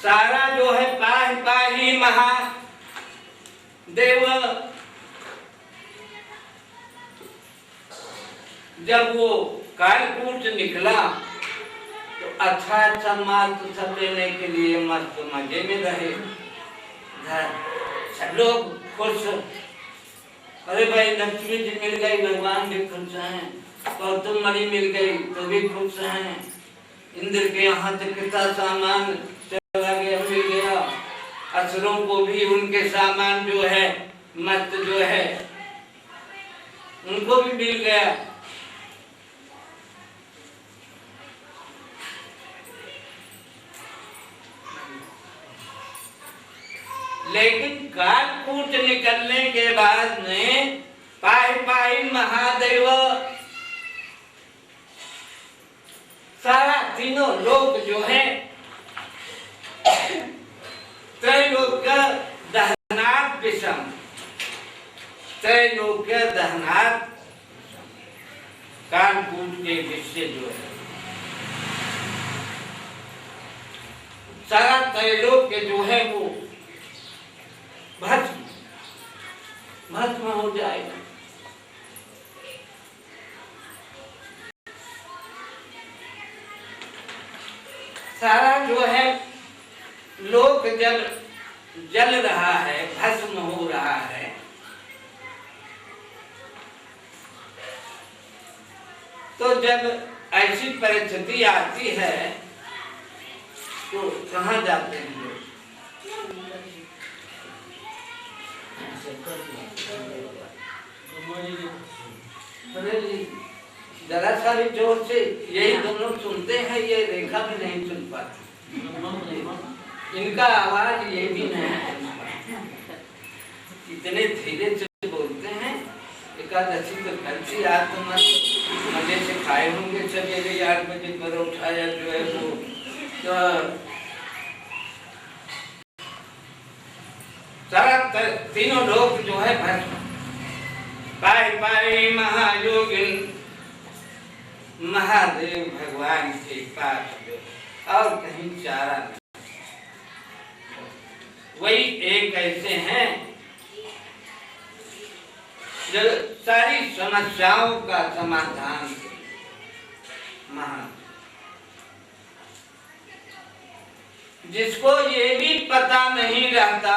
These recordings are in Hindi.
सारा जो है पाहि पाहि महादेव, जब वो कालकूट निकला तो अच्छा माल तो सब लेने के लिए मस्त मजे में रहे, सब लोग खुश। अरे भाई लक्ष्मी जी मिल गई, भगवान भी खुश हैं, गौतम मणि मिल गई तो भी खुश हैं, इंद्र के यहाँ तक कितना सामान चला गया, मिल गया, असुरों को भी उनके सामान जो है मस्त जो है उनको भी मिल गया। लेकिन कालकूट निकलने के बाद में पाहि पाहि महादेव सारा तीनों लोग जो है त्रैलोक्य दहनात् विषम, त्रैलोक्य दहनात् कालकूट के विषय जो है सारा त्रैलोक्य जो है वो भस्म हो जाएगा। सारा जो है लोक जल रहा है, भस्म हो रहा है, तो जब ऐसी परिस्थिति आती है तो कहाँ जाते हैं लोग? जरा सा भी जोर से यही दोनों सुनते हैं, ये रेखा भी नहीं सुन पाती, इनका आवाज ये भी नहीं सुन पाती, इतने धीरे से बोलते हैं। एकादशी तो कल आज तो मजे से खाए होंगे, सवेरे 8 बजे पर उठाया जो है वो तो सारा तीनों लोग जो है भस्म, पाहि पाहि महायोगिन महादेव भगवान के पास जो और कहीं चारा नहीं। वही एक ऐसे हैं जो सारी समस्याओं का समाधान महा, जिसको ये भी पता नहीं रहता,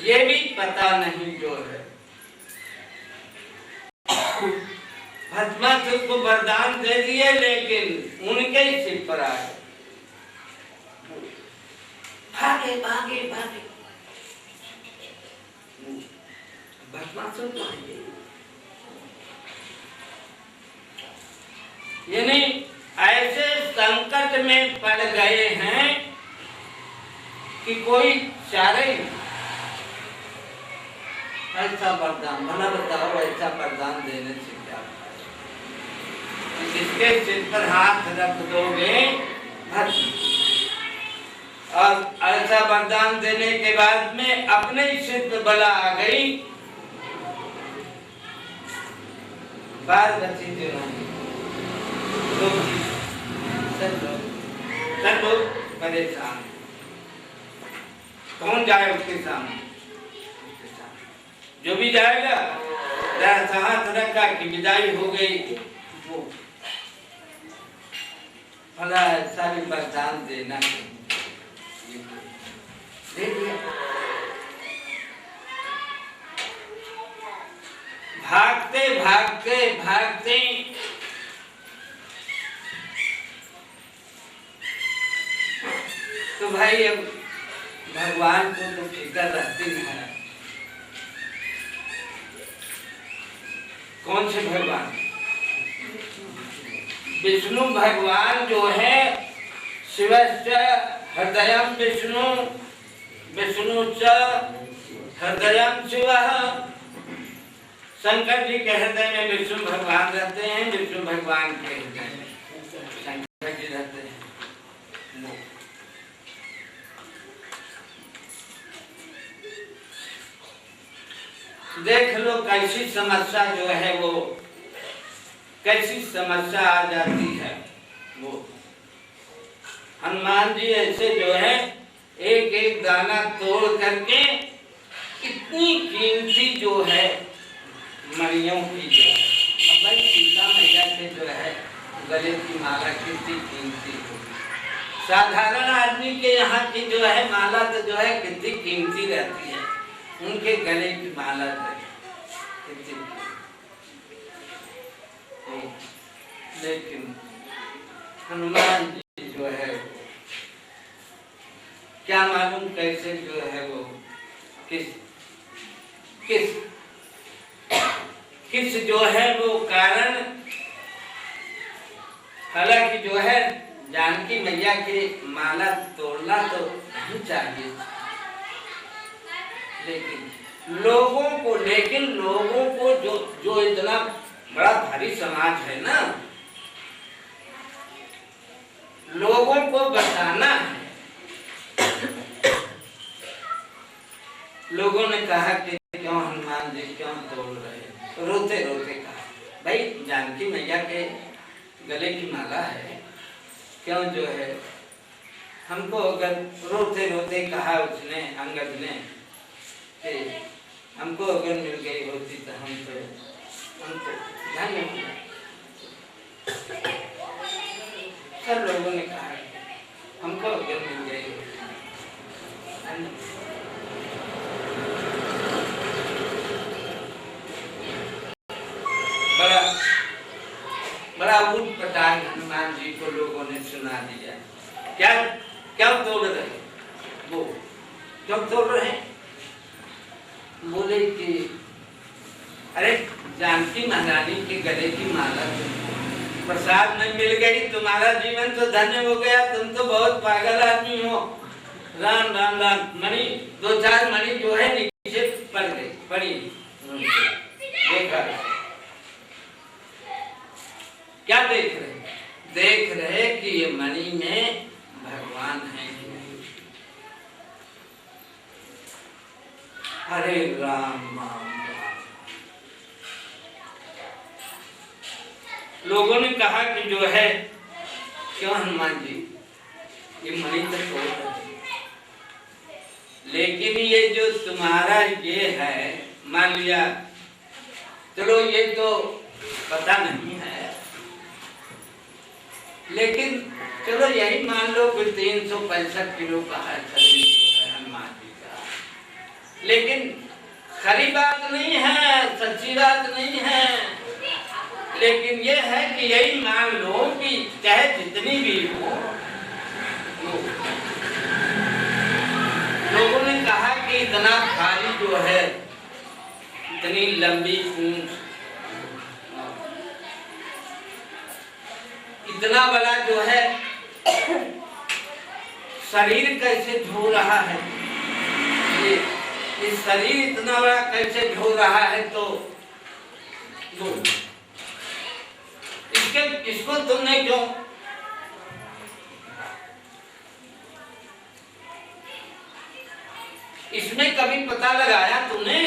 ये भी पता नहीं जो है भस्मासुर को वरदान दे दिए, लेकिन उनके ही सिर पर आए, भागे भागे भागे, भस्मासुर तो यानी ऐसे संकट में पड़ गए हैं कि कोई चारा ही नहीं। ऐसा वरदान, भला बताओ ऐसा वरदान देने से क्या, जिसके सिर पर हाथ रख दोगे और ऐसा वरदान देने के बाद में अपने ही सिर पर बला आ गई, बार बची सब लोग परेशान, कौन जाए उसके सामने? जो भी जाएगा हाथ रखा कि विदाई हो गई, वो भला ऐसा भी वरदान देना दे दिया। भागते भागते भागते तो भाई अब भगवान को तो फिक्र रहती है, कौन से भगवान? विष्णु भगवान जो है शिवश्च हृदयं विष्णु, विष्णु च हृदयं शिवः, शंकर जी के हृदय में विष्णु भगवान रहते हैं, विष्णु भगवान के हृदय में शंकर जी रहते हैं। देख लो कैसी समस्या जो है वो, कैसी समस्या आ जाती है वो। हनुमान जी ऐसे जो है एक एक दाना तोड़ करके इतनी कीमती जो है मणियों की जो है, अब भाई सीता मैया के जो है गले की माला कितनी कीमती होगी। साधारण आदमी के यहाँ की जो है माला तो जो है कितनी कीमती रहती है, उनके गले की माला कितनी। लेकिन हनुमान जी जो है क्या मालूम कैसे जो है वो किस किस किस जो है वो कारण, हालांकि जो है जानकी मैया के माला तोड़ना तो नहीं चाहिए, लेकिन लोगों को जो इतना बड़ा भारी समाज है ना, लोगों को बताना है। लोगों ने कहा कि क्यों हनुमान जी क्यों तोड़ रहे, रोते रोते कहा भाई जानकी मैया के गले की माला है, क्यों जो है हमको अगर रोते रोते कहा उसने अंगद ने कि हमको अगर मिल गई होती तो हम तो धन्य। सब लोगों ने कहा हमको अगर मिल गई होती। बड़ा ऊट पटांग हनुमान जी को लोगों ने सुना दिया। क्या क्या तोड़ रहे वो, क्यों तोड़ रहे? बोले कि अरे जानकी महारानी के गले की माला प्रसाद में मिल गई, तुम्हारा जीवन तो धन्य हो गया, तुम तो बहुत पागल आदमी हो। राम राम राम। मणि 2-4 मणि जो है नीचे पड़ गई, पड़ी। देखा क्या देख रहे? देख रहे कि ये मणि में भगवान है कि नहीं। हरे राम राम राम। लोगों ने कहा कि जो है क्यों हनुमान जी ये मणि तो तोड़ रहे, लेकिन ये जो तुम्हारा ये है, मान लिया चलो ये तो पता नहीं है, लेकिन चलो यही मान लो कि 365 किलो का है शरीर जो है हनुमान जी का, लेकिन खरी बात नहीं है, सच्ची बात नहीं है। लेकिन ये है कि यही मान लो कि चाहे जितनी भी हो, लोगों ने कहा कि इतना भारी जो है, इतनी लंबी पूंछ, इतना बड़ा जो है शरीर कैसे ढो रहा है, ये शरीर इतना बड़ा कैसे ढो रहा है, तो इसको तुमने क्यों इसमें कभी पता लगाया तुमने?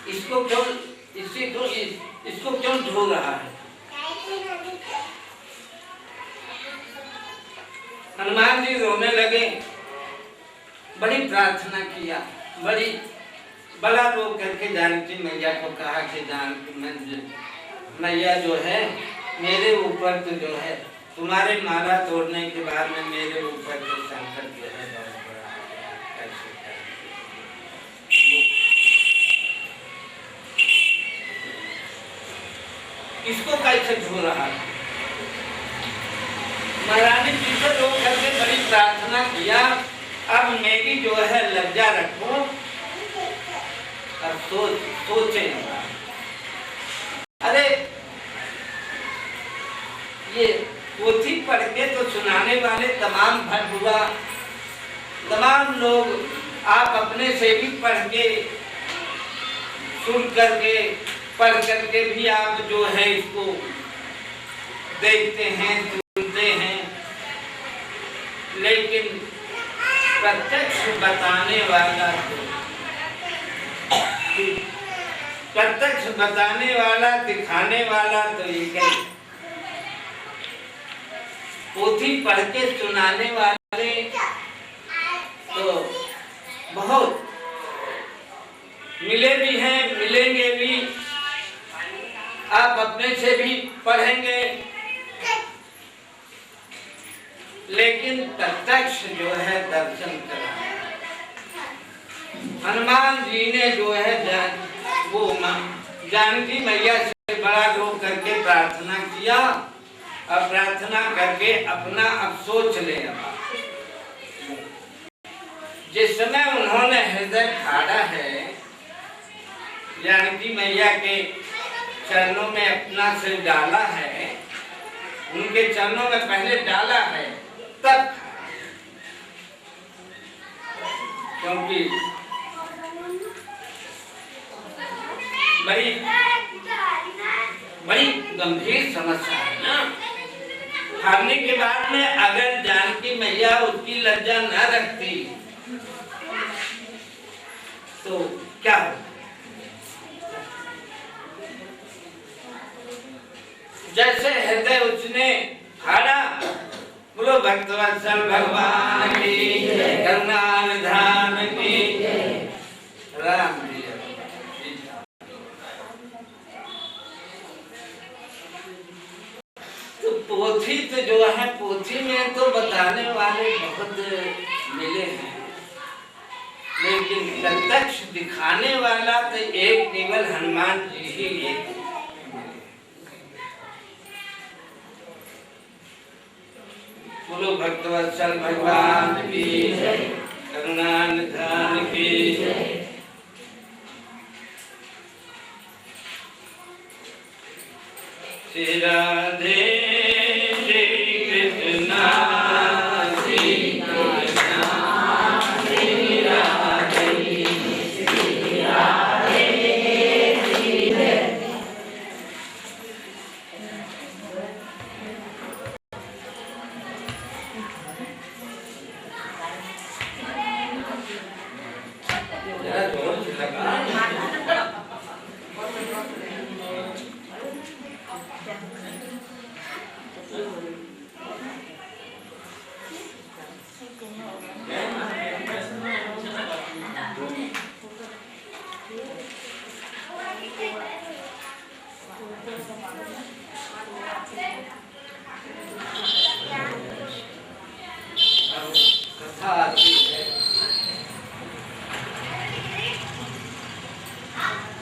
इसको क्यों इसको क्यों ढो रहा है? हनुमान जी रोने लगे, बड़ी प्रार्थना किया, बड़ा रो करके जानकी मैया को कहा कि जानकी मैया जो है मेरे ऊपर तो जो है तुम्हारे माला तोड़ने के बाद में मेरे ऊपर तो संकट जो है बहुत बड़ा है, इसको कैसे ढो रहा है? महारानी जी से रो करके बड़ी प्रार्थना किया, अब मेरी जो है लज्जा रखो और सोचे। अरे ये पोथी पढ़ के तो सुनाने वाले तमाम भटुआ, तमाम लोग आप अपने से भी पढ़ के सुन करके पढ़ करके भी आप जो है इसको देखते हैं, सुनते हैं, लेकिन प्रत्यक्ष बताने वाला दिखाने वाला तो एक है। पोथी पढ़ के सुनाने वाले तो बहुत मिले भी हैं, मिलेंगे भी। आप अपने से भी पढ़ेंगे, लेकिन प्रत्यक्ष जो है दर्शन कराना। हनुमान जी ने जो है वो जानकी मैया से बड़ा रो करके प्रार्थना किया, और प्रार्थना करके अपना अब सोच ले। जिस समय उन्होंने हृदय ठाड़ा है, जानकी मैया के चरणों में अपना सिर डाला है, उनके चरणों में पहले डाला है, तब क्योंकि बड़ी गंभीर समस्या है ना। हारने के बाद में अगर जानकी मैया उसकी लज्जा न रखती तो क्या हो? जैसे हृदय उसने हारा, बोलो भक्तवत्सल भगवान की, करुणा निधान की, राम जी। तो पोथी तो जो है, पोथी में तो बताने वाले बहुत मिले हैं, लेकिन प्रत्यक्ष दिखाने वाला तो एक केवल हनुमान जी ही एक। बोलो भक्तवत्सल भगवान की, करुणा निधान की। श्री राधे श्री कृष्णा श्री कृष्णा श्री राधे श्री राधे श्री राधे।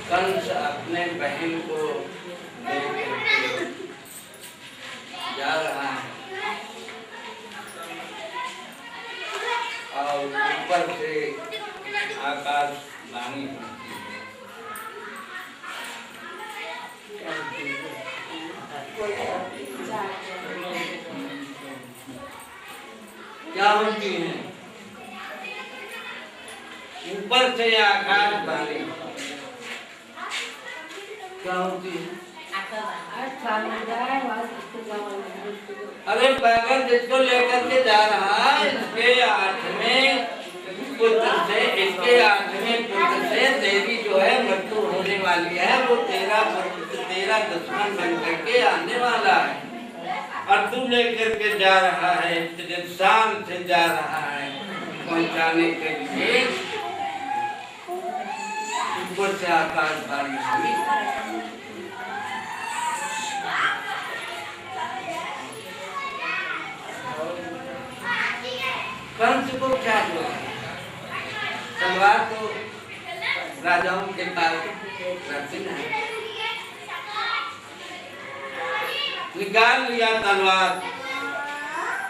कंस अपने बहन को लेकर जा रहा है और ऊपर से आकाश वाणी क्या होती है? ऊपर से आकाश वाणी क्या होती है? अरे पैगंबर जिसको लेकर के जा रहा है, इसके 8वें पुत्र से, इसके 8वें पुत्र से तेरी जो है मृत्यु होने वाली है। वो तेरा दुश्मन बन करके आने वाला है, और तू लेकर के जा रहा है, तेरे शान से जा रहा है पहुंचाने के लिए। ऊपर से आकाश वाणी हुई। कंस को क्या हुआ? तलवार तो राजाओं के पास रखती है, निकाल लिया तलवार,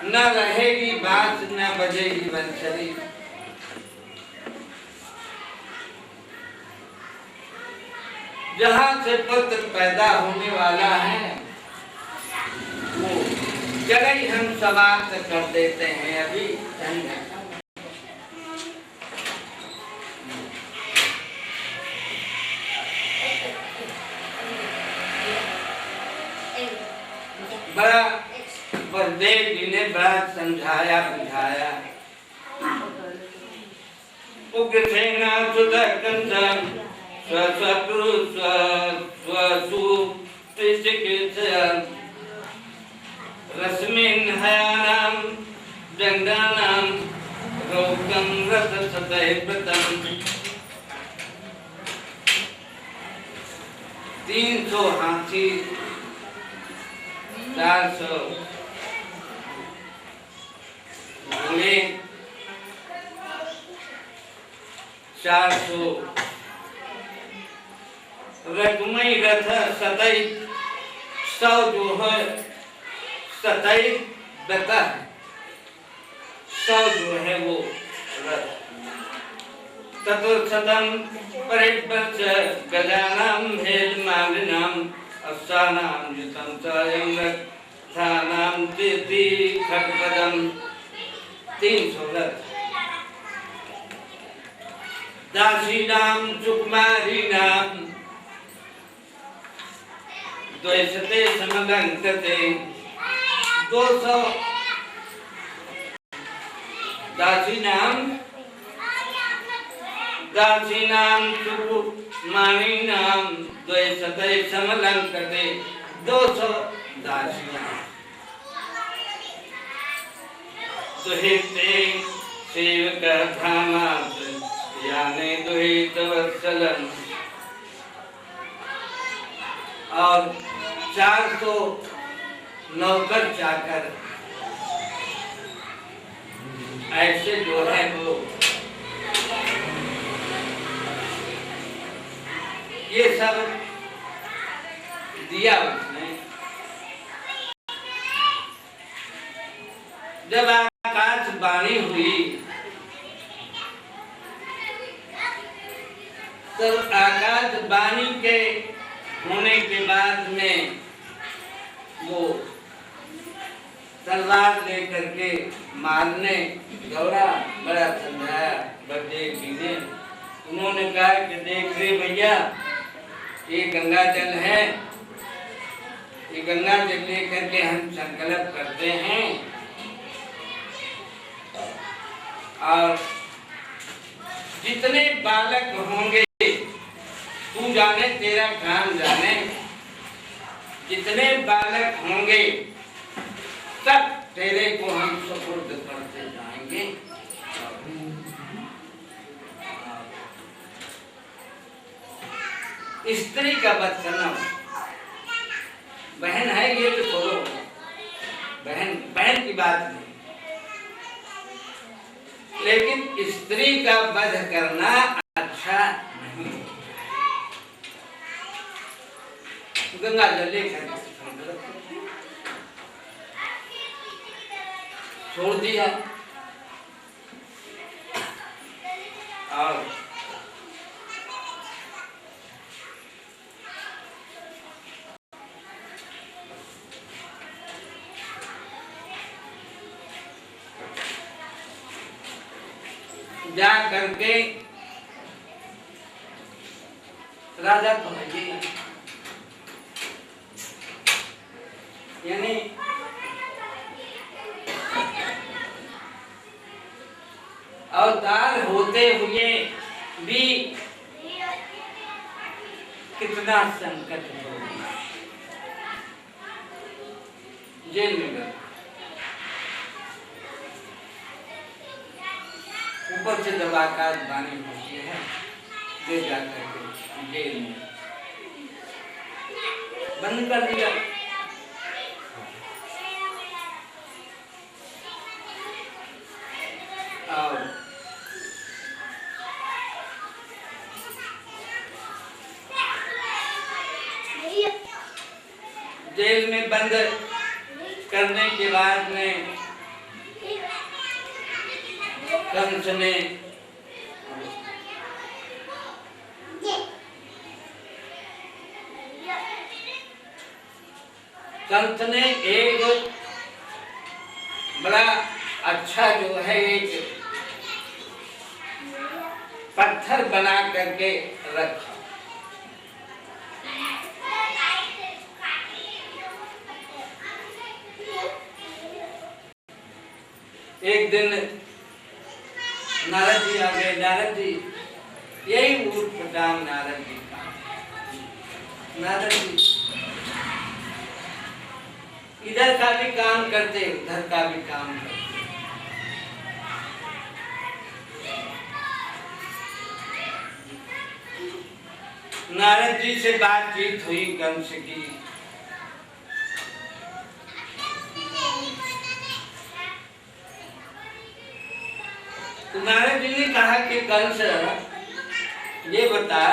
न रहेगी बात न बजेगी बंसरी। जहाँ से पुत्र पैदा होने वाला है वो जगह ही हम समाप्त कर देते हैं। अभी बड़ा बलदेव जी ने बड़ा समझाया बुझाया। उग्रसेना सुधा कंसन स्वशत्रु स्वसु रश्मिन हयानाम जंगानाम रोगम रत सदैव्रतम 300 हाथी 400 घोड़े 400 रकमई रथ सतई 100 जो है सतई बता 100 जो है वो रथ ततोत्सतम परिवर्च गजानाम हेलमालिनाम असानाम युतम चयं रथानाम तीति खड्गदम 300 रथ दासीनाम सुकुमारीनाम द्वैसते समलंकते 200 दासीनाम सुकुमारीनाम द्वैसते समलंकते 200 दासीनाम दुहिते सेवक धामात याने दुहित वत्सलन और 400 नौकर चाकर ऐसे जो है वो ये सब दिया उसने। जब आकाशवाणी हुई तो आकाशवाणी के होने के बाद में वो तलवार लेकर के मारने दौड़ा, बड़ा समझाया बड़े चीजें। उन्होंने कहा कि देख रे भैया, ये गंगा जल है, ये गंगा जल लेकर के हम संकल्प करते हैं और जितने बालक होंगे तू जाने, तेरा काम जाने, जितने बालक होंगे सब तेरे को हम सुपुर्द करते जाएंगे। स्त्री का वध करना, बहन है ये तो छोड़ो, बहन की बात नहीं, लेकिन स्त्री का वध करना अच्छा नहीं। गंगा जल लेकर छोड़ दिया और जा करके राजा को यानी अवतार होते हुए भी कितना संकट हो, जेल में गए, ऊपर से जब आकाशवाणी होती है ले जाकर के जेल में बंद कर दिया। और जेल में बंद करने के बाद में कंस ने एक बड़ा अच्छा जो है एक पत्थर बना करके रखा। एक दिन नारद जी आ गए। नारद जी, यही ऊट पटांग नारद जी का। नारद जी इधर का भी काम करते, उधर का भी काम करते। नारद जी से बातचीत हुई कंस की। तो नारद जी ने कहा कि कंस ये बता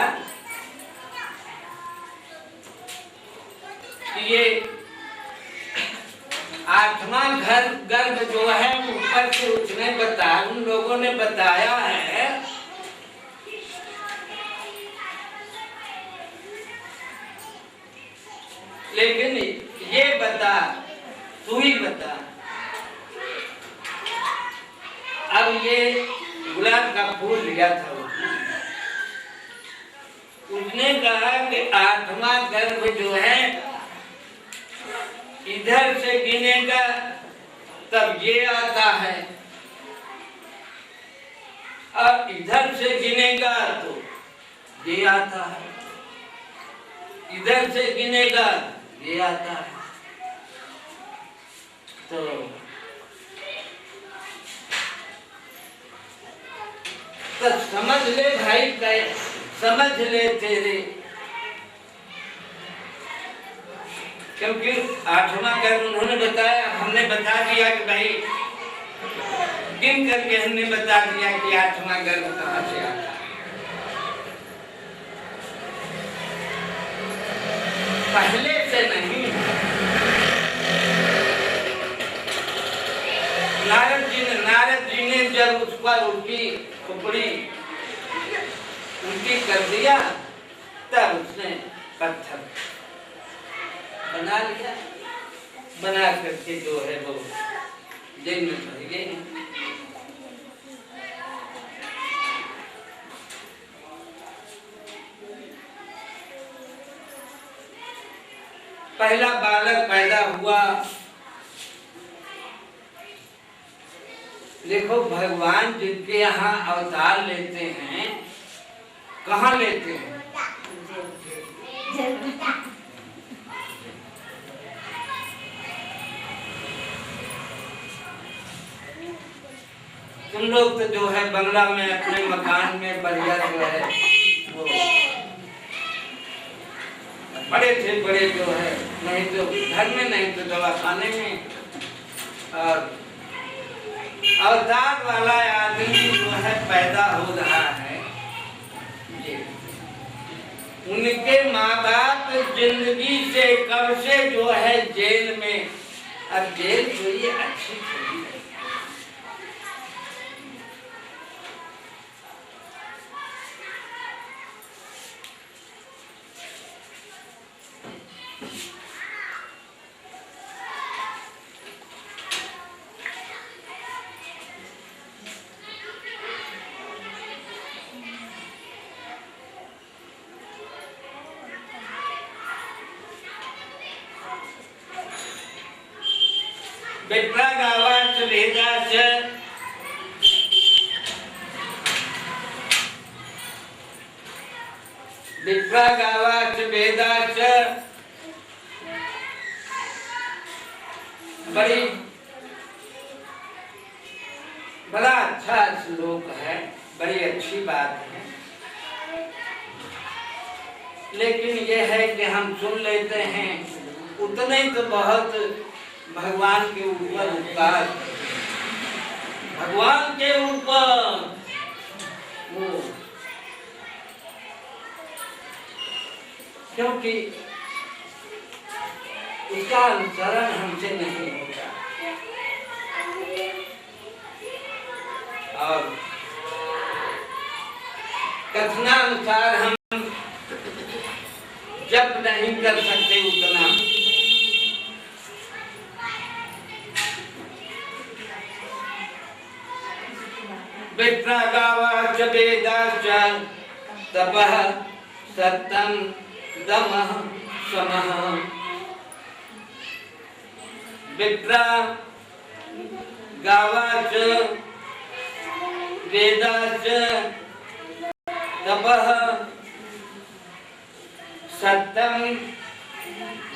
कि ये आठवां गर्भ जो है ऊपर से उसने बताया, उन लोगों ने बताया है, लेकिन ये बता, तू ही बता। अब ये गुलाब का फूल लिया था उसने कहा कि आठवां गर्भ जो है इधर से गिनेगा तब ये आता है, और इधर से गिनेगा तो ये आता है, इधर से गिनेगा ये आता है। तो समझ ले भाई, समझ ले तेरे, क्योंकि आठवां गर्भ उन्होंने बताया, हमने बता दिया कि भाई गिन करके हमने बता दिया कि आठवां गर्भ कहाँ से आता है। पहले से नहीं। नारद जी ने जब उस पर उनकी खोपड़ी उल्टी कर दिया तब उसने पत्थर बना लिया, बना करके जो है वो जेल में चले गए। पहला बालक पैदा हुआ। देखो भगवान जिनके यहाँ अवतार लेते हैं, कहाँ लेते हैं? तुम लोग तो जो है बंगला में अपने मकान में बढ़िया जो है वो बड़े थे, बड़े जो है, नहीं तो घर में, नहीं तो दवाखाने में। और अवतार वाला आदमी जो है पैदा हो रहा है, उनके माँ बाप जिंदगी से कब से जो है जेल में। अब जेल जो ये अच्छी थोड़ी है। विप्रा गावाच वेदाच विप्रा गावाच वेदाच, बड़ा अच्छा श्लोक है, बड़ी अच्छी बात है। लेकिन ये है कि हम सुन लेते हैं, उतने तो बहुत भगवान के ऊपर उपकार, भगवान के ऊपर वो, क्योंकि उसका अनुसरण हमसे नहीं होता। और कथनानुसार हम जब नहीं कर सकते उतना, विप्रा गावाच वेदाच तपः सत्यं दमः समः। विप्रा गावाच वेदाच तपः सत्यं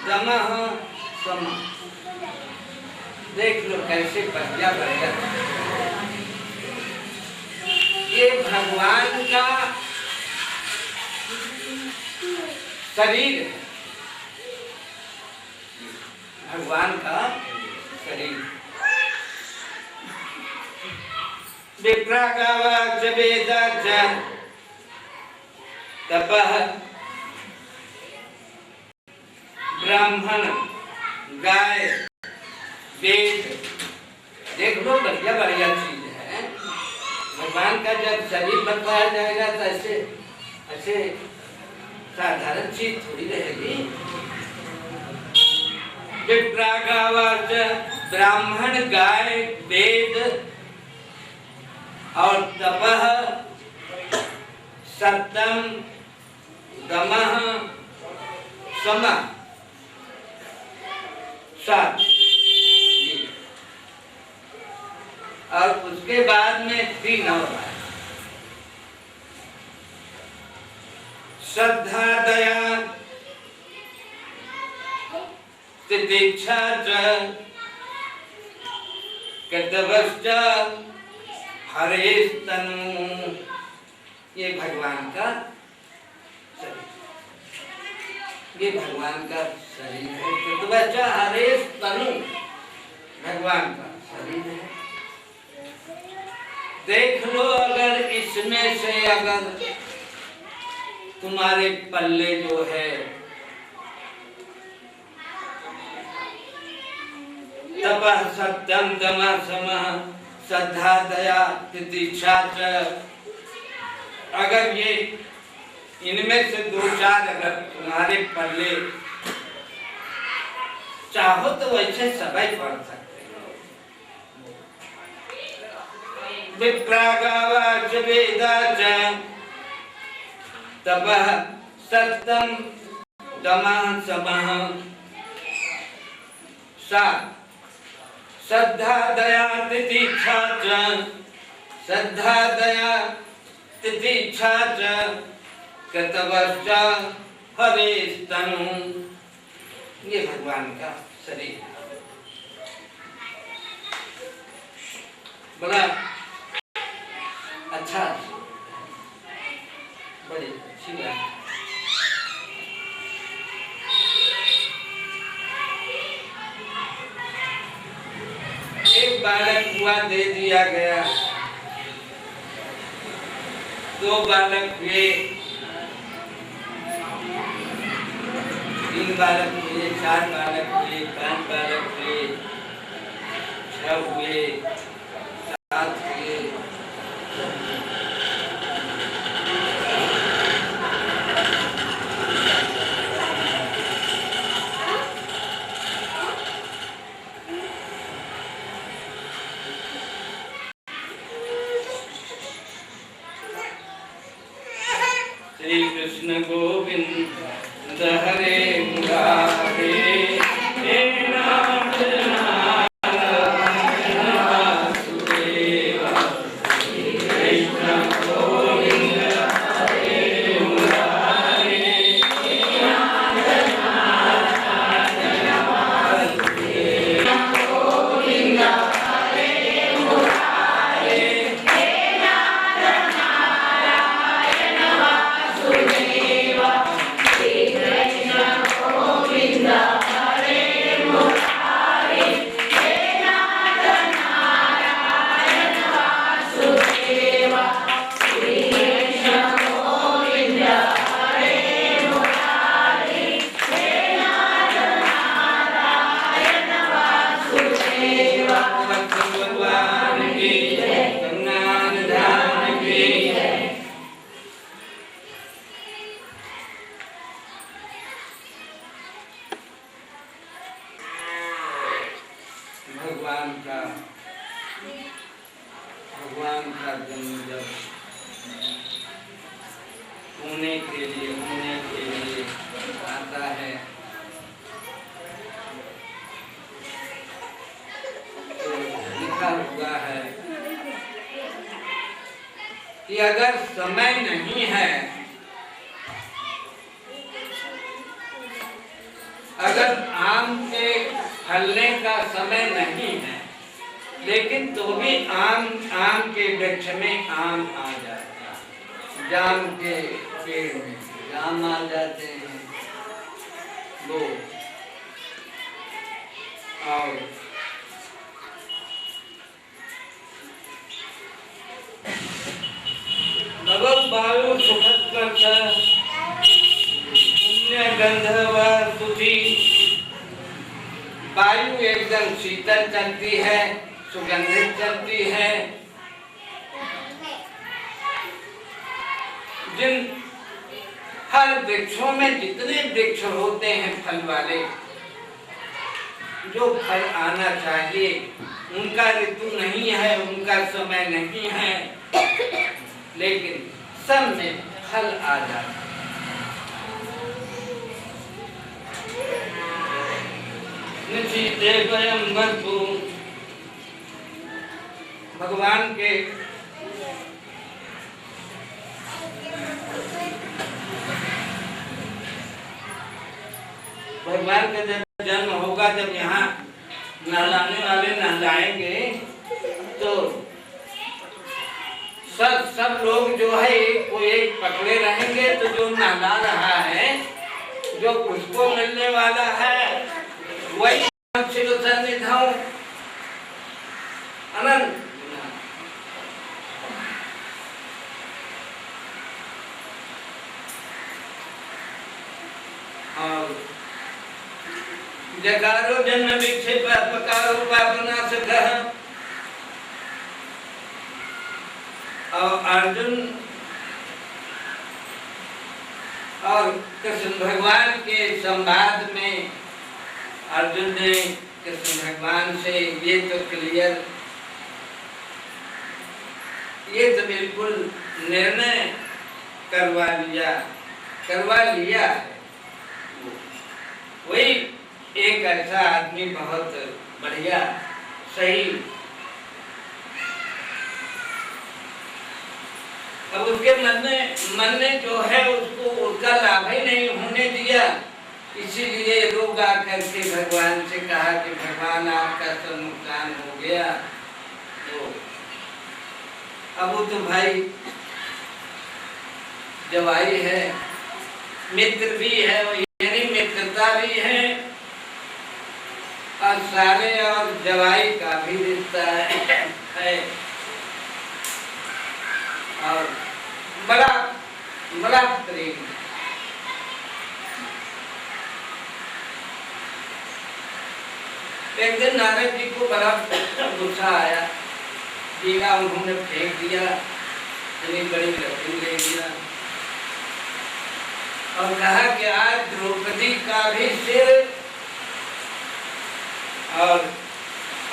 दमः समः। देख लो कैसे बढ़िया बढ़िया। ये भगवान का शरीर है, भगवान का शरीर। विप्रागावाच वेदाच तपः ब्राह्मण गाय वेद। देख लो बढ़िया बढ़िया चीज है। भगवान का जब शरीर बताया जाएगा तो ऐसे ऐसे साधारण चीज थोड़ी रहेगी। विप्रागावाच ब्राह्मण गाय वेद और तपः सत्यम दमः समः सात। और उसके बाद में 3 और है। श्रद्धा दया तितिक्षा च कर्तव्यश्च हरेस्तनु। ये भगवान का शरीर, ये भगवान का शरीर है। कर्तव्यश्च हरेस्तनु, भगवान का शरीर है। देख लो अगर इसमें से अगर तुम्हारे पल्ले जो है तपः सत्यम दमः समः श्रद्धा दया तितिक्षा च, अगर ये इनमें से 2-4 अगर तुम्हारे पल्ले, चाहो तो वैसे सभी पढ़ सकते हो। विप्रागावाच वेदाच तपः सत्यम दमः समः सात। श्रद्धा दया तितिक्षा च, श्रद्धा दया तितिक्षा च कर्तव्यश्च हरेस्तनु। ये भगवान का शरीर बड़ा अच्छा, बड़ी अच्छी बात। एक बालक हुआ दे दिया गया, 2 बालक हुए, 3 बालक हुए, 4 बालक हुए, 5 बालक हुए, 6 हुए, 7 हुए। श्री कृष्ण गोविंद हरे मुरारे, हे नाथ नारायण वासुदेव, श्री कृष्ण गोविंद हरे मुरारे, हे नाथ नारायण वासुदेव, गोविंद हरे मुरारे, हे नाथ नारायण वासुदेव, श्री कृष्ण गोविंद हरे मुरारे, हे नाथ नारायण वासुदेव, श्री कृष्ण गोविंद हरे मुरारे, हे नाथ नारायण वासुदेव। भगवान की जय, गंगाधर धाम की जय। भगवान का जन्म जब होने के लिए आता है तो लिखा हुआ है कि अगर समय नहीं है, अगर आम के फलने का समय नहीं है लेकिन तो भी आम आम के वृक्ष में आम आ जाता है, जाम के पेड़ में जाम आ जाते हैं वो। और भगवत वायु सुखद करता पुण्य गंधर्व तुझी। वायु एकदम शीतल चलती है, सुगंधित चलती है। जिन हर वृक्षों में जितने वृक्ष होते हैं फल वाले, जो फल आना चाहिए, उनका ऋतु नहीं है, उनका समय नहीं है, लेकिन सब में फल आ जाता है। भगवान के जब जन्म होगा, जब यहाँ नहलाने वाले नहलाएंगे, तो सब लोग जो है कोई एक पकड़े रहेंगे, तो जो नहला रहा है, जो उसको मिलने वाला है, वही निधाऊं अनंत। और जगारो जन्म विक्षेप पकारो पापना सगह। और अर्जुन और कृष्ण भगवान के संवाद में अर्जुन ने कृष्ण भगवान से ये तो क्लियर, ये तो बिल्कुल निर्णय करवा लिया है। वही एक ऐसा आदमी बहुत बढ़िया सही। अब उसके मन ने जो है उसको उसका लाभ ही नहीं होने दिया, इसीलिए लोग आकर के भगवान से कहा कि भगवान आपका तो नुकसान हो गया। तो अब वो तो भाई जवाई है, मित्र भी है, यानी मित्रता भी है, और सारे और जवाई का भी रिश्ता है। और बड़ा प्रेम। एक दिन नारद जी को बड़ा गुस्सा आया, दीवा उन्होंने फेंक दिया, इतनी बड़ी लकड़ी ले लिया और कहा कि आज द्रौपदी का भी सिर और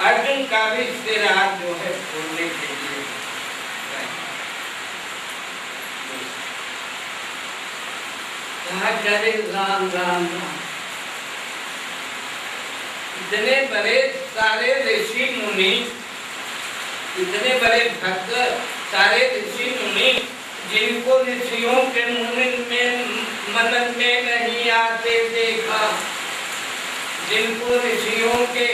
अर्जुन का भी सिर आज जो है फोड़ने के लिए। कहा करे राम राम राम। इतने बड़े सारे ऋषि मुनि, इतने बड़े भक्त सारे ऋषि मुनि, जिनको ऋषियों के मनन में नहीं आते देखा, जिनको ऋषियों के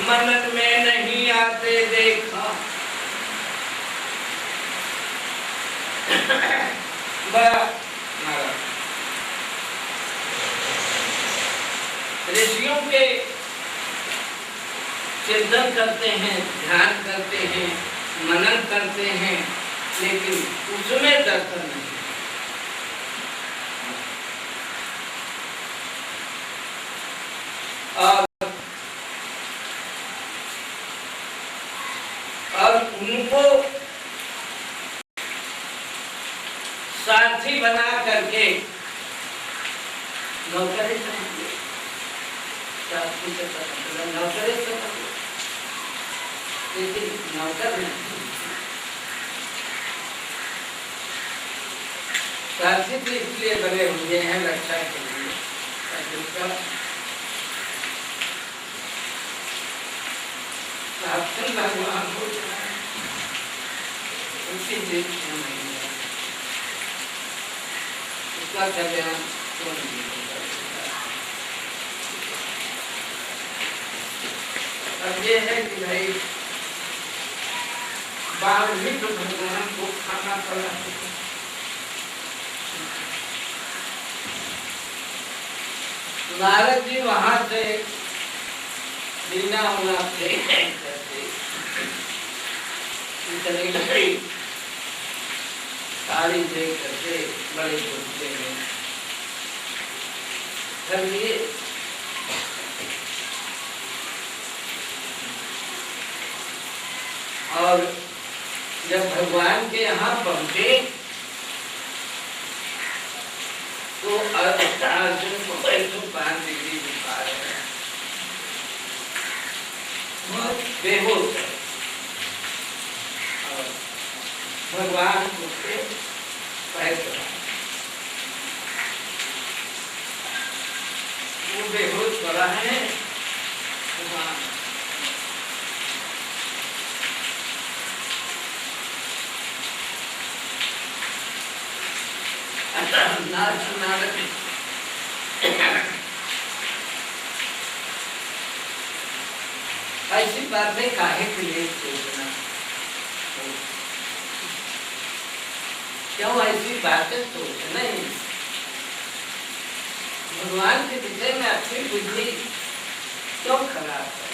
मनन में नहीं आते देखा, बड़ा ऋषियों के चिंतन करते हैं, ध्यान करते हैं, मनन करते हैं, लेकिन उसमें दर्शन नहीं। और उनको साथी बना करके नौकरी समझिए, साथी से नौकरी समझिए, लेकिन नौकर नहीं। साथी तो इसलिए बने हुए हैं रक्षा के लिए, जिसका साक्षात भगवान हो जाए उसी देश में नहीं है, उसका कल्याण क्यों नहीं होगा। अब ये है कि भाई बाहर भी तो भगवान को खाना पड़ा। नारद जी वहां से लीना होना थे चले गए, साड़ी दे करके बड़े गुस्से में कर लिए। और जब भगवान के यहाँ पहुंचे तो अर्जुन को 105 डिग्री बुखार है, बेहोश है। और भगवान उसके पैर वो बेहोश पड़ा है। ऐसी बातें काहे के लिए सोचना, क्यों ऐसी बातें सोचना ही? भगवान के विषय में अपनी बुद्धि क्यों खराब है?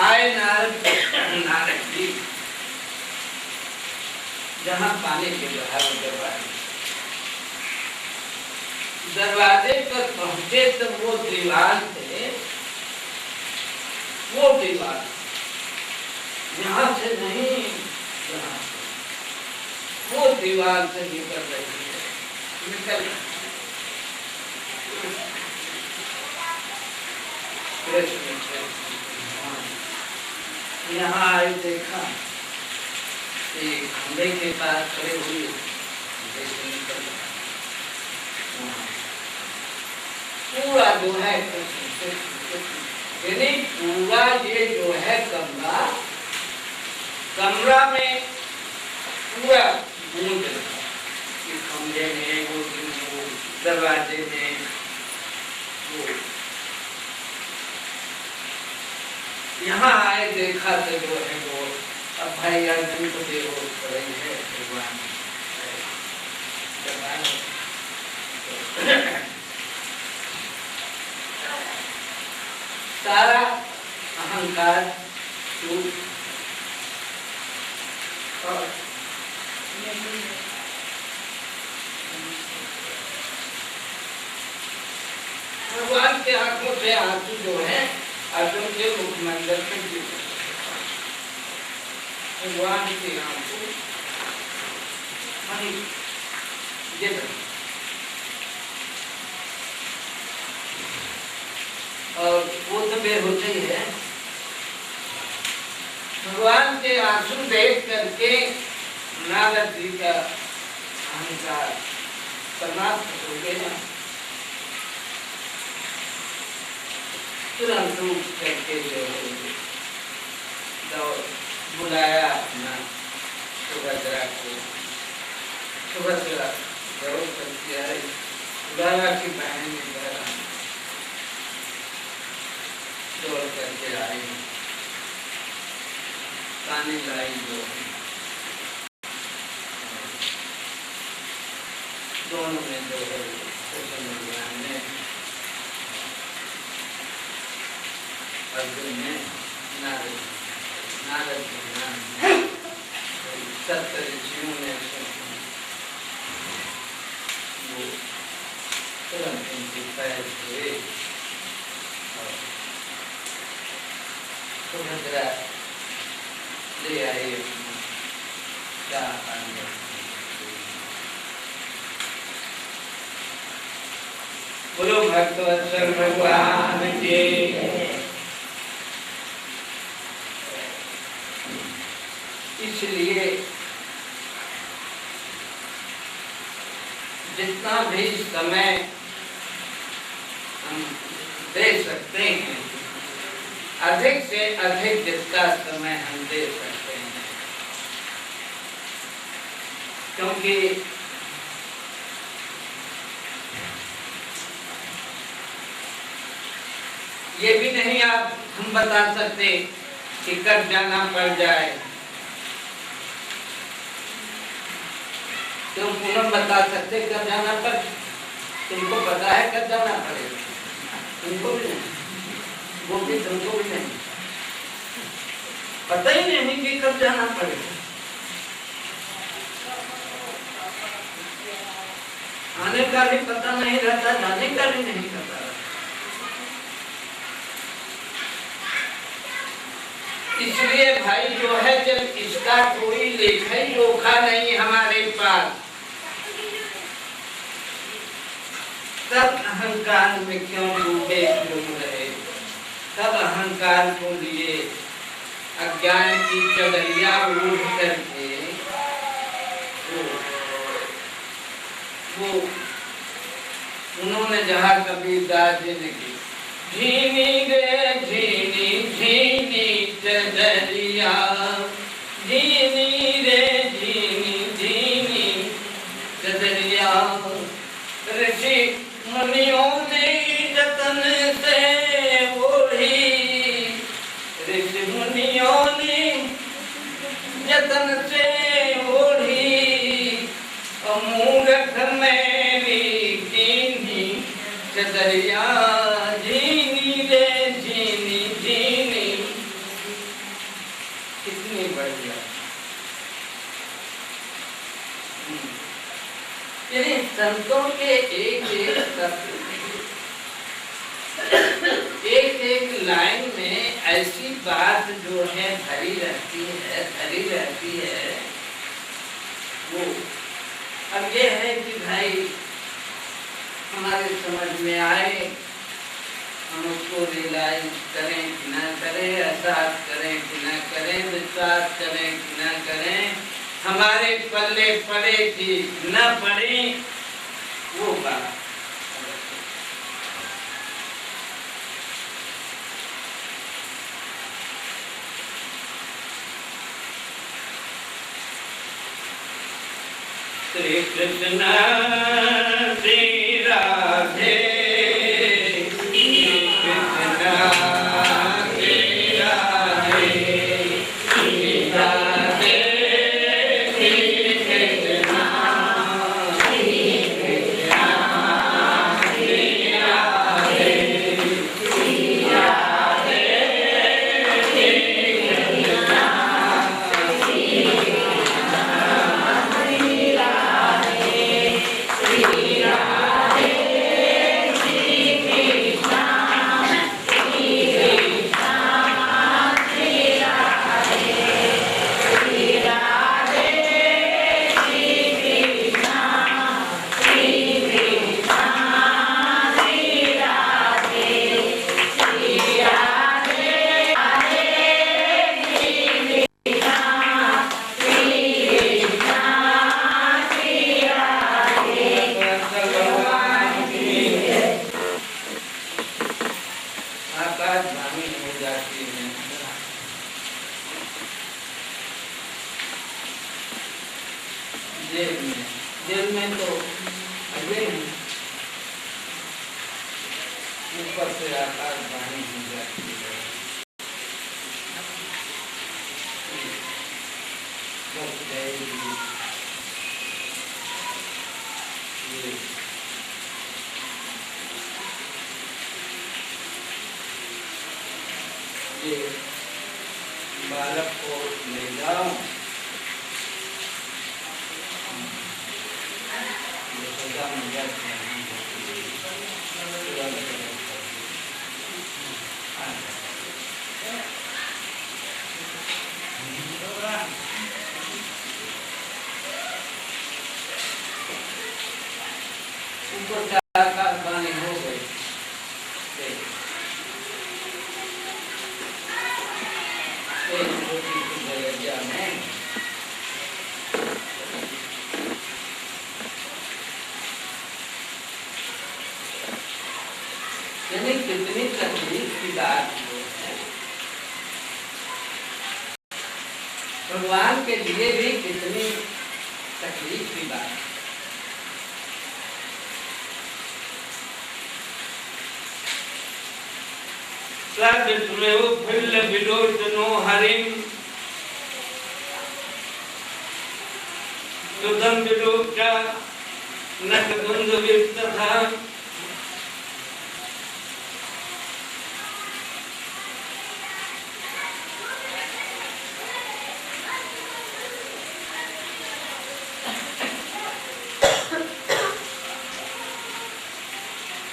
आए नारद जी जहाँ पानी के बाहर दरवाजे पर पहुंचे तो वो दीवार थे, वो दीवार यहाँ से नहीं, वो दीवार से निकल रही है, निकल यहाँ आए देखा खंबे के पास खड़े हुए पूरा जो है यानी पूरा ये जो है कमरा में पूरा गूंज खंबे में वो दरवाजे में वो यहाँ आए देखा तो जो है वो अब भाई अर्जुन को बेहोश पड़े है भगवान सारा अहंकार और भगवान के आंखों से आंसू जो है अर्जुन के मुखमंडल पे गिर भगवान के आंसू गिर और वो तो बेहोश ही है। भगवान के आंसू देख करके नारद जी का अहंकार समाप्त हो गया। तुरंत उठ करके जो बुलाया अपना सुभद्रा को, सुभद्रा जरूर करके आए, बुलाया की बहन दौड़ करके आई, पानी लाई जो दोनों में जो है भगवान ने अर्जुन ने नारद सप्त ऋषियों ने वो तुरंत उनके पैर धोए और सुभद्रा ले आए क्या बोलो भक्तवत्सल भगवान के। इसलिए जितना भी समय हम दे सकते हैं, अधिक से अधिक जितना समय हम दे सकते हैं, क्योंकि ये भी नहीं आप हम बता सकते कि कब जाना पड़ जाए। तुम पूनम बता सकते कब जाना पड़? तुमको पता है कब जाना पड़ेगा? तुमको भी नहीं, वो भी तुमको भी नहीं पता ही नहीं कि कब जाना पड़ेगा। आने का भी पता नहीं रहता, जाने का भी नहीं पता रहता। इसलिए भाई जो है, जब इसका कोई लेखा ही जोखा नहीं हमारे पास, तब अहंकार में क्यों डूबे क्यों रहे? तब अहंकार को लिए अज्ञान की चदरिया उठ करके वो उन्होंने जहाँ कबीरदास जी ने की, झीनी रे झीनी झीनी चदरिया, झीनी रे झीनी झीनी चदरिया, ऋषि मुनियों ने जतन से ओढ़ी, ऋषि मुनियों ने जतन से ओढ़ी, मूर्ख मेरी कीनी चदरिया, झीनी रे झीनी झीनी। कितनी बढ़िया। यानी संतों के एक एक लाइन में ऐसी बात जो है भरी रहती है वो। अब ये है कि भाई हमारे समझ में आए, हम उसको रियलाइज करें कि ना करें, एहसास करें कि ना करें, विश्वास करें कि ना करें, हमारे पल्ले पड़े कि न पड़े, वो बात। श्री कृष्ण श्री राधे, श्री कृष्ण श्री राधे, श्री राधे श्री कृष्ण, श्री कृष्ण श्री राधे, श्री राधे श्री कृष्ण, श्री जेल में तो अजय ऊपर से आकाशवाणी हो जाती है। ये बालक को ले जाओ, आकाशवाणी हो गई। यानी कितनी तकलीफ की बात है। भगवान के लिए भी कितनी तकलीफ की बात। सदस्मेव फिल्ल विलोचनो हरिम सुदम विलोचा नकदुंद विस्तथा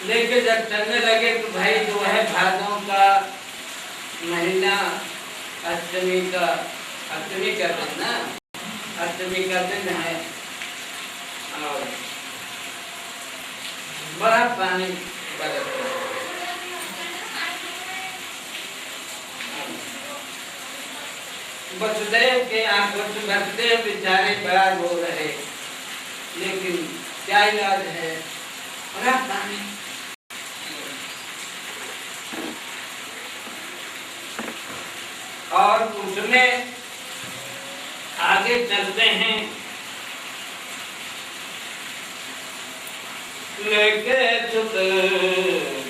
लेके जब चलने लगे तो भाई जो है भादों का महीना अष्टमी कहते हैं ना, अष्टमी का दिन है और बड़ा पानी बरसता है। वसुदेव के आंखों से वसुदेव बेचारे बड़ा रो रहे, लेकिन क्या इलाज है, बड़ा पानी। और उसमें आगे चलते हैं, लेके सुत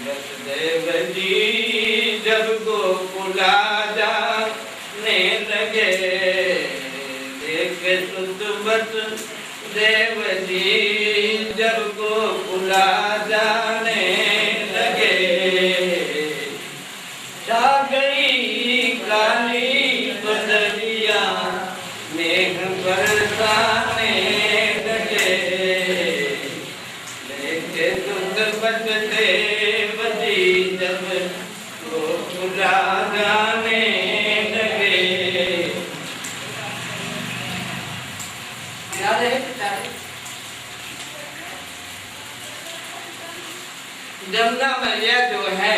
वसुदेव जी जब गोकुला जाने लगे, लेके सुत वसुदेव जी जब गोकुला जाने लगे, छा गई काली बदरिया मेघ बरसाने लगे, लेके सुत वसुदेव जी जब गोकुला जाने लगे। याद है जमुना मैया जो है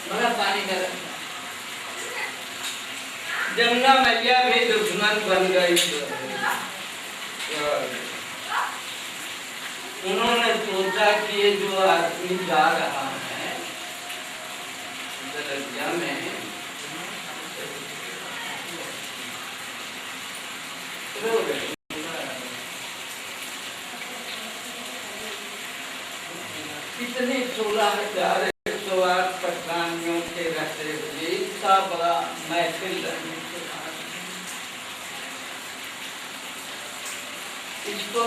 बड़ा पानी का जमुना मैया भी दुश्मन बन गई। उन्होंने सोचा कि ये जो आदमी जा रहा है दरिया में, कितने 16,108 पठानियों के रहते हुए इतना बड़ा महफिल रहने के बाद इसको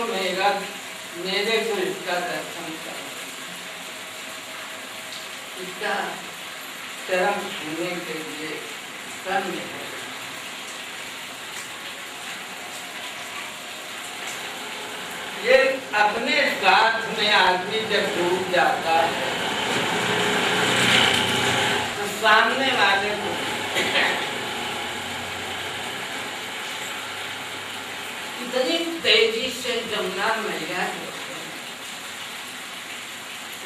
मेरे को इसका दर्शन कर, इसका चरण छूने के लिए कर्म है। ये अपने साथ में आदमी जब डूब जाता है तो सामने वाले को इतनी तेजी से जमुना मैया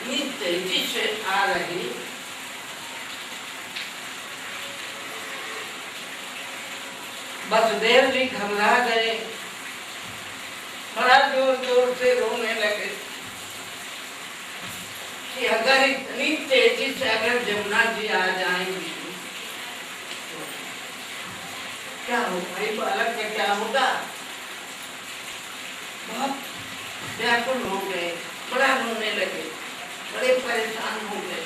इतनी तेजी से आ रही, वसुदेव जी घबरा गए, बड़ा जोर जोर से रोने लगे कि अगर इतनी तेजी से अगर जमुना जी आ जाएंगी तो क्या होगा, ये बालक का क्या होगा। बहुत व्याकुल हो गए, बड़ा रोने लगे, बड़े परेशान हो गए।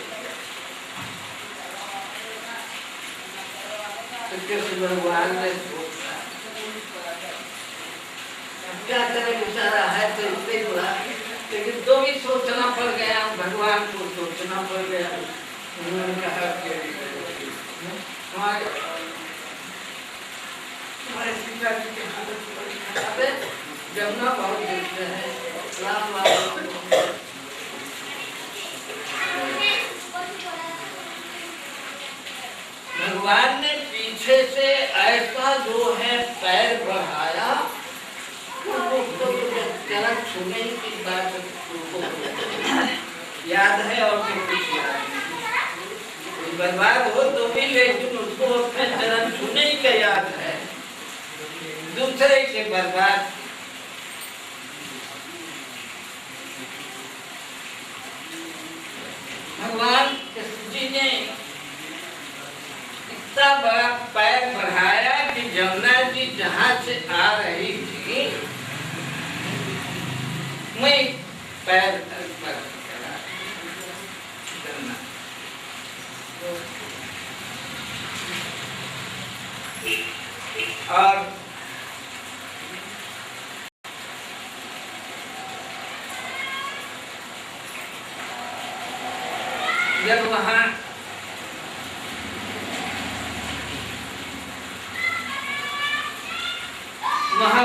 तो कृष्ण भगवान ने सोचा क्या करे, बेचारा है तो इतने बुरा, लेकिन तो भी सोचना पड़ गया, भगवान को सोचना पड़ गया। उन्होंने कहा कि हमारे सीता जी की हालत बड़ी खराब है, जमुना बहुत देखते हैं, राम भगवान ने पीछे से ऐसा जो है पैर बढ़ाया, जरा छूने की बात याद है और कुछ याद नहीं, बर्बाद हो तो भी, लेकिन उसको अपने चरण छूने का याद है, दूसरे के बर्बाद। भगवान कृष्ण जी ने इतना बड़ा पैर बढ़ाया कि जमुना जी जहां से आ रही थी मैं पैर और जब वहां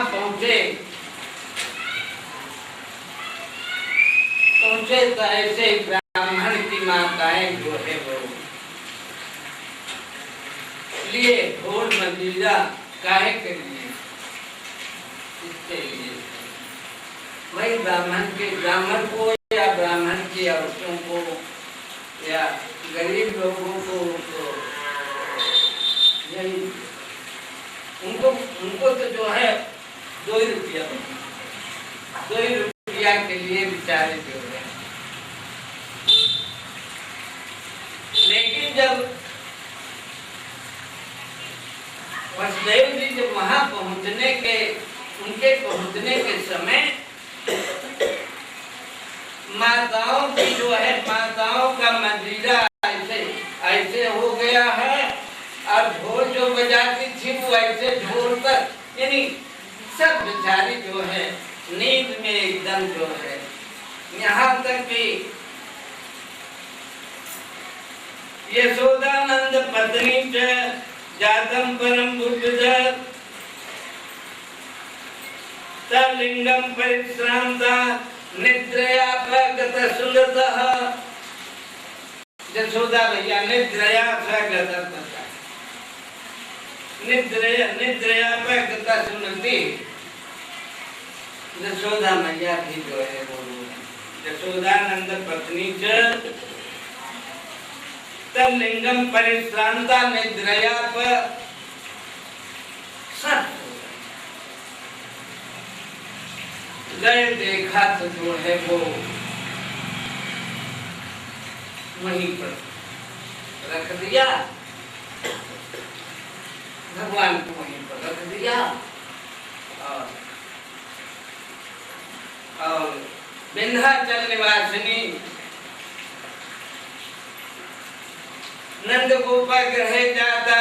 पहुंचे तो ऐसे ब्राह्मण की माताएं जो है वो लिए ढोल मंजीरा काहे के लिए, इसके लिए वही ब्राह्मण को या ब्राह्मण की औरतों को या गरीब लोगों को यही उनको तो जो है 2 रुपया के लिए बेचारे जो है। लेकिन जब वसुदेव जी जब वहां उनके पहुंचने के समय माताओं की जो है माताओं का मंजीरा ऐसे हो गया है और ढोल जो बजाती थी वो ऐसे ढोल तक, यानी सब बेचारी जो है नींद में एकदम जो है, यहाँ तक कि यशोदानंद पत्नी च जातम परम बुद्ध तलिंगम परिश्रांता निद्रया प्रगत सुगतः। यशोदा भैया निद्रया प्रगत निद्रया प्रगत सुनती यशोदा मैया भी जो है वो यशोदानंद पत्नी च तलिंगम परिश्रांता निद्रया पर सब गए देखा तो जो है वो वहीं पर रख दिया, भगवान को वहीं पर रख दिया और विंध्याचल निवासिनी नंद गोपा ग्रह जाता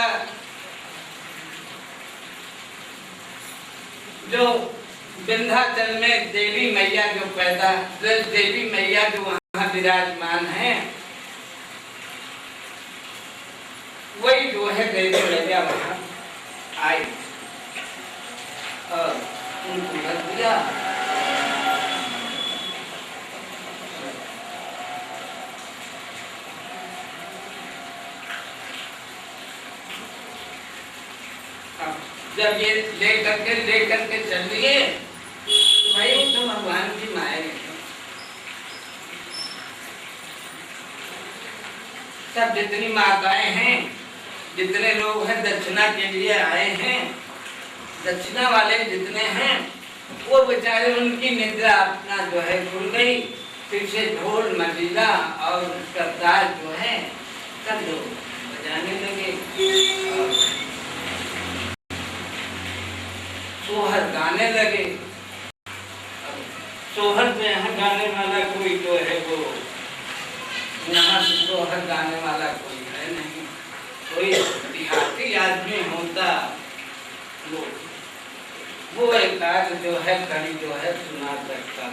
जो विंध्याचल में देवी मैया जो देवी मैया जो वहाँ विराजमान है वही जो है देवी मैया वहाँ आई और उनको रख दिया। जब ये लेकर के चल दिए तो भाई तो भगवान की माया है। सब जितनी माताएं हैं, जितने लोग हैं दक्षिणा के लिए आए हैं, दक्षिणा वाले जितने हैं वो बेचारे उनकी निद्रा अपना जो है खुल गई। फिर से ढोल मंजीरा और करताल जो है सब लोग बजाने लगे और सोहर गाने लगे। सोहर में यहाँ गाने वाला कोई तो है वो यहाँ से सोहर गाने वाला कोई है नहीं, कोई देहाती आदमी होता वो एक आग जो है कड़ी जो है सुना सकता।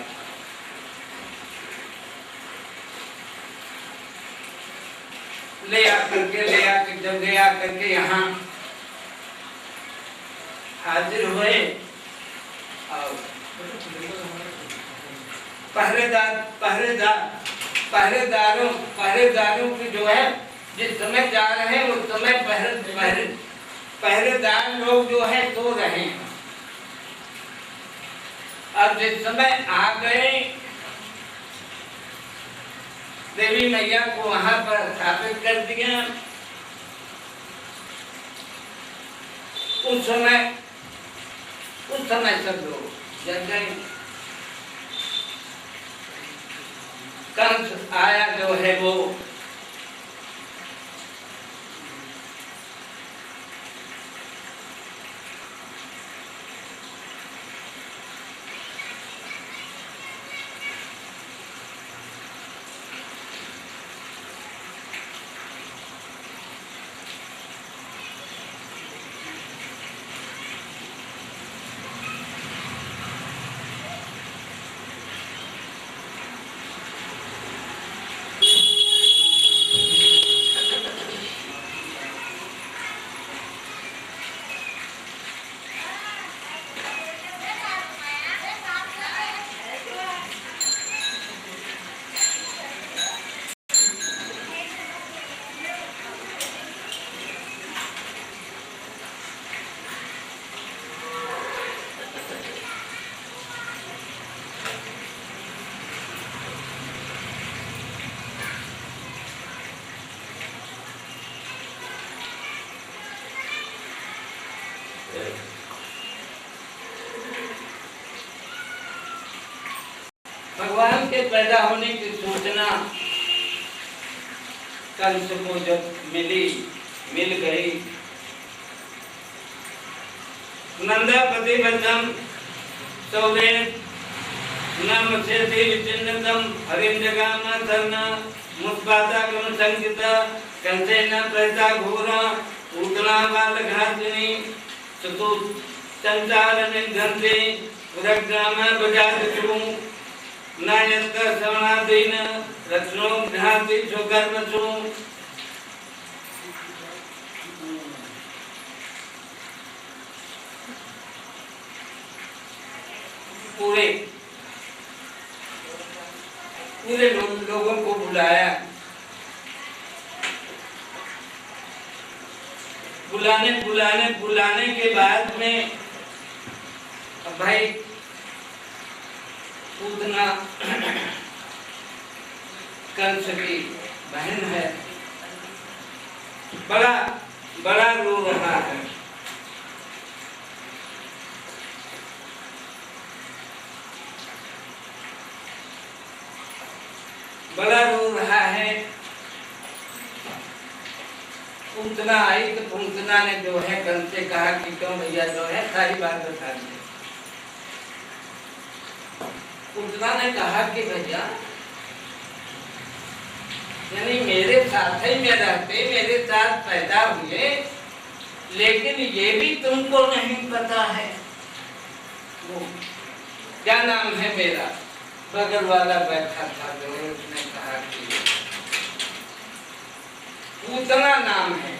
ले आकर जब ले आकर के यहाँ हाजिर हुए और पहरेदारों की जो है जिस समय जा रहे हैं उस समय पहरेदार लोग जो है सो रहे हैं। अब जिस समय आ गए देवी मैया को वहां पर स्थापित कर दिया, उस समय सब लोग जग गए। कंस आया जो है वो भगवान के पैदा होने की सूचना कंस को जब मिल गई, नंदापति बद्धम सौदे नम से विचिन्नतम हरिम जगाम धर्म मुस्पाता क्रम संकिता कंसे न पैसा घोरा उतना बाल घातनी चतु संचार में घंटे रग्राम बजात चुरूं नायक श्रवणादीन रत्नों घाती चौकर्म चुरूं पूरे लोगों को बुलाया, बुलाने के बाद में भाई पूतना कंस की बहन है, बड़ा रो रहा है। बड़ा रो रहा है। पूतना आई तो पूतना ने जो है कंस से कहा कि क्यों भैया जो है सारी बात बता दी। पूतना ने कहा कि भैया यानी मेरे साथ ही में रहते, मेरे साथ पैदा हुए, लेकिन ये भी तुमको नहीं पता है वो क्या नाम है मेरा। बगल वाला बैठा था जो है उसने कहा कि पूतना नाम है।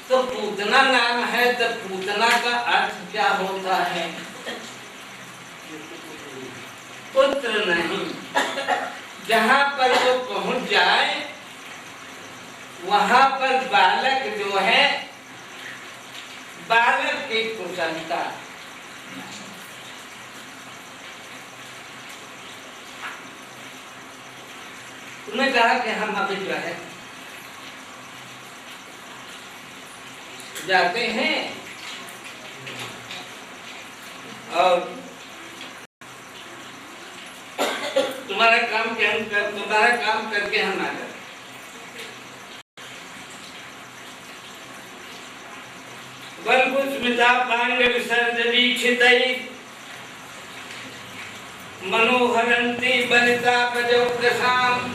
तो पूतना नाम है तो पूतना का अर्थ क्या होता है? पुत्र नहीं। जहां पर वो पहुंच जाए वहां पर बालक जो है, बालक की कुशलता। उन्होंने कहा कि हम अभी जो है जाते हैं और तुम्हारा काम करके हम आ जाते। बलकुस्मिता पांग विसर्ज वीक्षितै मनोहरंती बनिता प्रजोदशाम।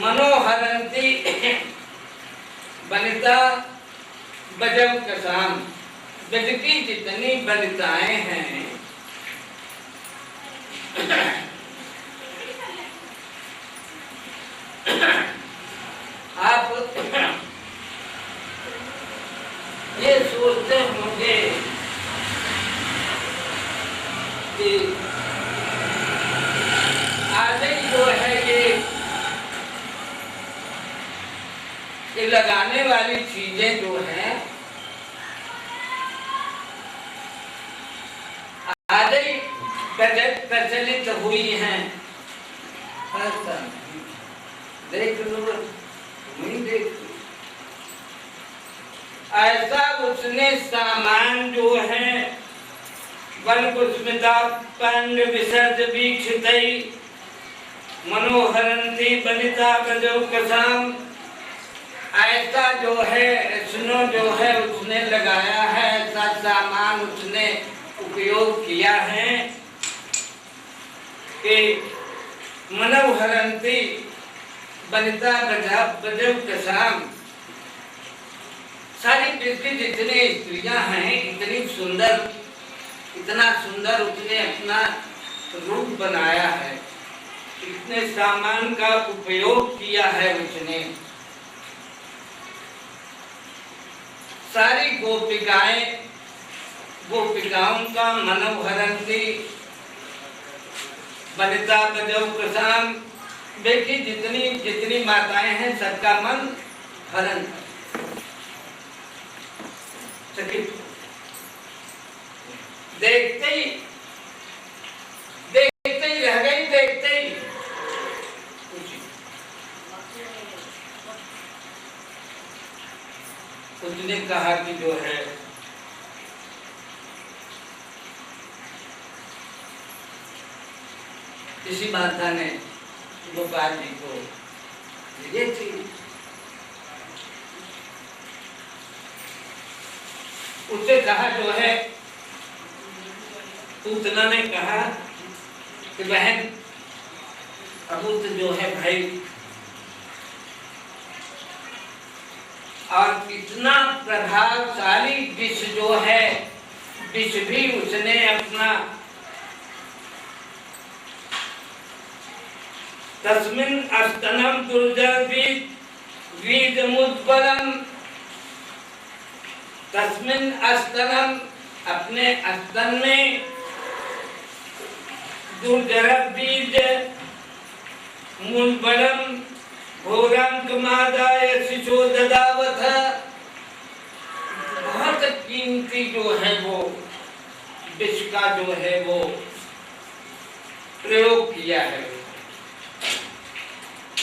मनोहरंती बनिता बजव कसाम। ब्रज की जितनी बनिताएं हैं आप ये सोचते होंगे कि आदि जो है ये लगाने वाली चीजें जो हैं आदि प्रचलित हुई हैं। देख लो, नहीं देख, ऐसा उसने सामान जो है बलकुस्मिता पंड विसर्ज वीक्षितै मनोहरंती बनिता प्रजोकसाम। ऐसा जो है स्नो जो है उसने लगाया है, ऐसा सामान उसने उपयोग किया है कि मनोहरंती बनिता प्रजोकसाम। सारी पृथ्वी जितने स्त्रियां हैं इतनी सुंदर, इतना सुंदर उसने अपना रूप बनाया है, इतने सामान का उपयोग किया है उसने। सारी गोपिकाओं का मनोहरंती बनिता प्रजोकसाम। देखिए जितनी माताएं हैं सबका मन हरण देखते ही रह गई, देखते ही उसने कहा कि जो है किसी माता ने गोपाल जी को ये थी, उससे कहा जो है, पूतना ने कहा कि बहन अबूत जो है भाई, और इतना प्रभावशाली विष जो है, विष भी उसने अपना तस्मिन् अस्तनम दुर्जर बीजमुद्बलम, तस्मिन् अस्तनम अपने अस्तन में दुर्जर बीज मुद्बलम घोरांकमादाय शिशो ददावथ, बहुत कीमती जो है वो विष का जो है वो प्रयोग किया है।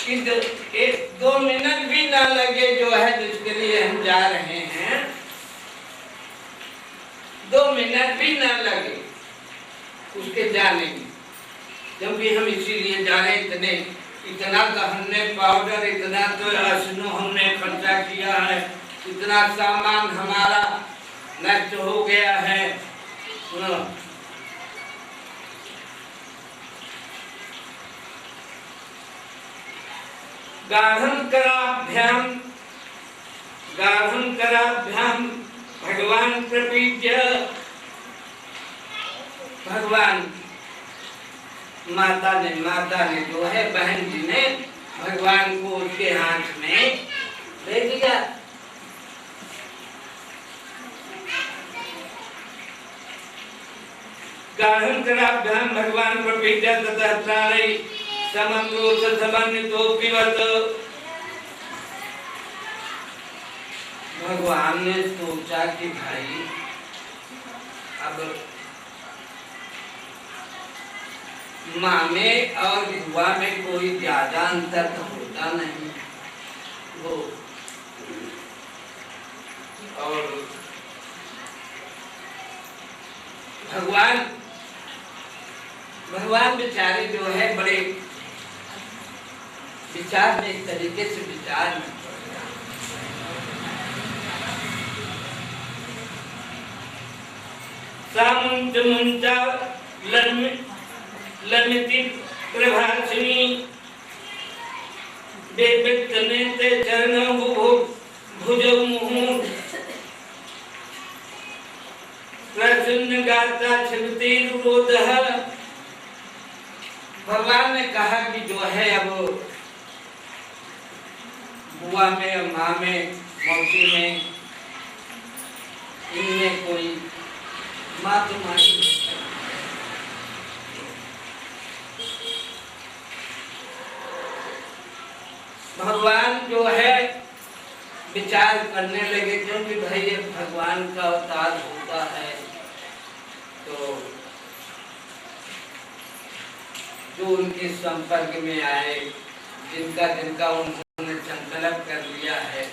एक 2 मिनट भी ना लगे जो है जिसके लिए हम जा रहे हैं, 2 मिनट भी ना लगे उसके जाने में, क्योंकि हम इसीलिए जा रहे हैं। इतना तो हमने पाउडर, इतना तो अश्नो हमने खर्चा किया है, इतना सामान हमारा नष्ट हो गया है। गाढ़ं कराभ्याम भगवान प्रपीड्य, भगवान माता ने जो है बहन जी ने भगवान को उसके हाथ में दे दिया। गाढ़ं कराभ्याम भगवान प्रपीड्य ततः प्राणै समन्रोष समन्वितो पिबत, भगवान ने सोचा कि भाई अब माँ में और युवा में कोई ज्यादा अंतर तो होता नहीं वो, और भगवान बेचारे जो है बड़े विचार में, इस तरीके से विचार में सामुंच मुंचा लमिति प्रभासिनी बेबितने ते चरण भुजौ मुहुः प्रसन्न गाता छिलती रोदह। भगवान ने कहा कि जो है अब बुआ में और माँ में मौसी में इनमें कोई माँ तो माँ भगवान जो है विचार करने लगे, क्योंकि भाई ये भगवान का अवतार होता है तो जो उनके संपर्क में आए, जिनका उन्होंने संकल्प कर लिया है,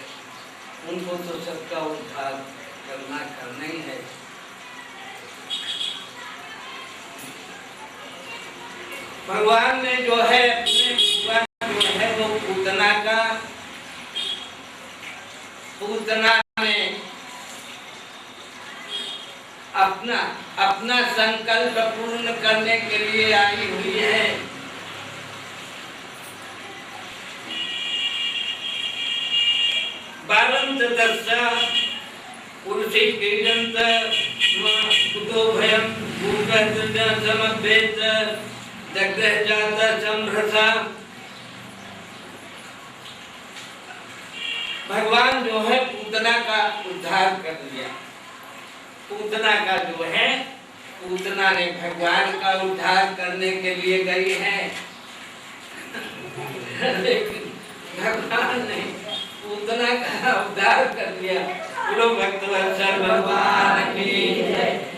उनको तो सबका उद्धार करना ही है। भगवान ने जो है अपने जो है वो पूतना ने अपना संकल्प पूर्ण करने के लिए आई हुई है। बालंत दर्शा पुरुषी क्रीडंत कुतो भयम भूकर्तृ समभेत जग्रह जाता संभ्रसा। भगवान जो है पूतना का उद्धार कर लिया। पूतना का जो है, पूतना ने भगवान का उद्धार करने के लिए गई है, लेकिन भगवान ने पूतना का उद्धार कर लिया। बोलो भक्तवत्सल भगवान की जय।